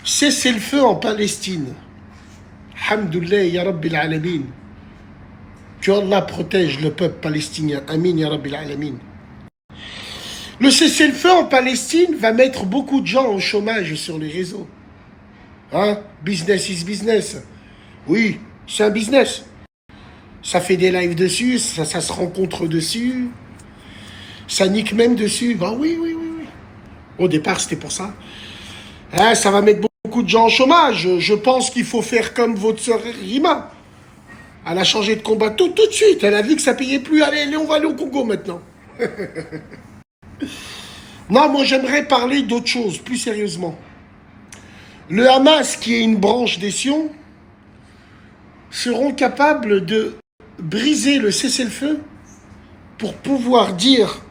Cessez le feu en Palestine. Hamdoullah ya Rabbil Alamin. Que Allah protège le peuple palestinien. Amin ya Rabbil Alamin. Le cessez-le-feu en Palestine va mettre beaucoup de gens au chômage sur les réseaux. Hein? Business is business. Oui, c'est un business. Ça fait des lives dessus, ça se rencontre dessus. Ça nique même dessus. Ben oui. Au départ, c'était pour ça. Hein, ça va mettre beaucoup de gens au chômage. Je pense qu'il faut faire comme votre sœur Rima. Elle a changé de combat tout de suite. Elle a vu que ça payait plus. Allez, on va aller au Congo maintenant. Non, moi j'aimerais parler d'autre chose, plus sérieusement. Le Hamas, qui est une branche des Sions, seront capables de briser le cessez-le-feu pour pouvoir dire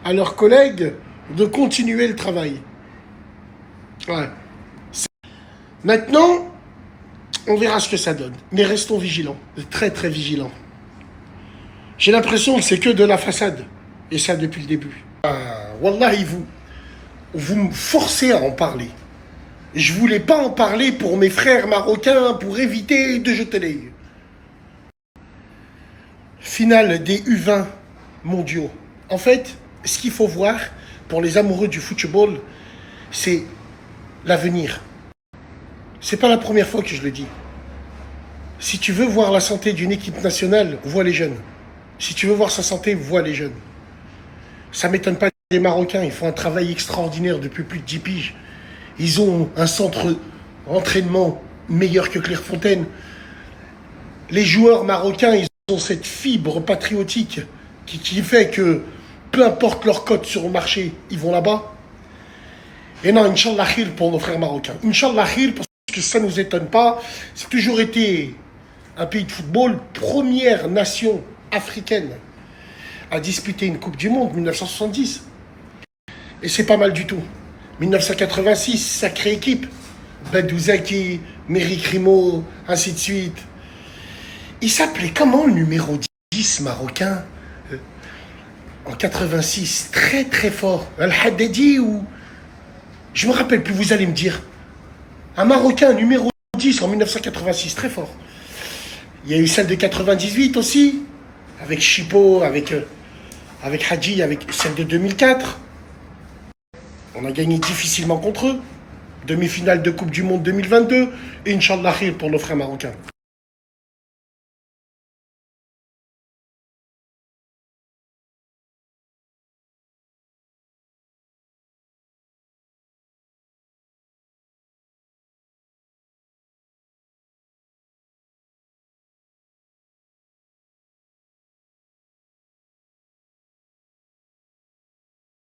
à leurs collègues de continuer le travail. Ouais. Maintenant, on verra ce que ça donne. Mais restons vigilants, très très vigilants. J'ai l'impression que c'est que de la façade. Et ça depuis le début. Wallahi, vous me forcez à en parler. Je voulais pas en parler pour mes frères marocains, pour éviter de jeter l'œil. Finale des U20 mondiaux. En fait, ce qu'il faut voir pour les amoureux du football, c'est l'avenir. C'est pas la première fois que je le dis. Si tu veux voir la santé d'une équipe nationale, vois les jeunes. Si tu veux voir sa santé, vois les jeunes. Ça m'étonne pas des Marocains, ils font un travail extraordinaire depuis plus de 10 piges. Ils ont un centre d'entraînement meilleur que Clairefontaine. Les joueurs marocains, ils ont cette fibre patriotique qui fait que peu importe leur cote sur le marché, ils vont là-bas. Et non, Inch'Allah khir pour nos frères marocains. Inch'Allah khir parce que ça ne nous étonne pas. C'est toujours été un pays de football, première nation africaine à disputer une Coupe du Monde, 1970. Et c'est pas mal du tout. 1986, sacrée équipe. Badou Zaki, Méry Crimo, ainsi de suite. Il s'appelait comment le numéro 10 marocain en 86, très très fort. Al-Haddadi ou... Je me rappelle plus, vous allez me dire. Un Marocain, numéro 10 en 1986, très fort. Il y a eu celle de 98 aussi, avec Chipo, avec Hadji, avec celle de 2004. On a gagné difficilement contre eux. Demi-finale de Coupe du Monde 2022. Inch'Allah khir pour nos frères marocains.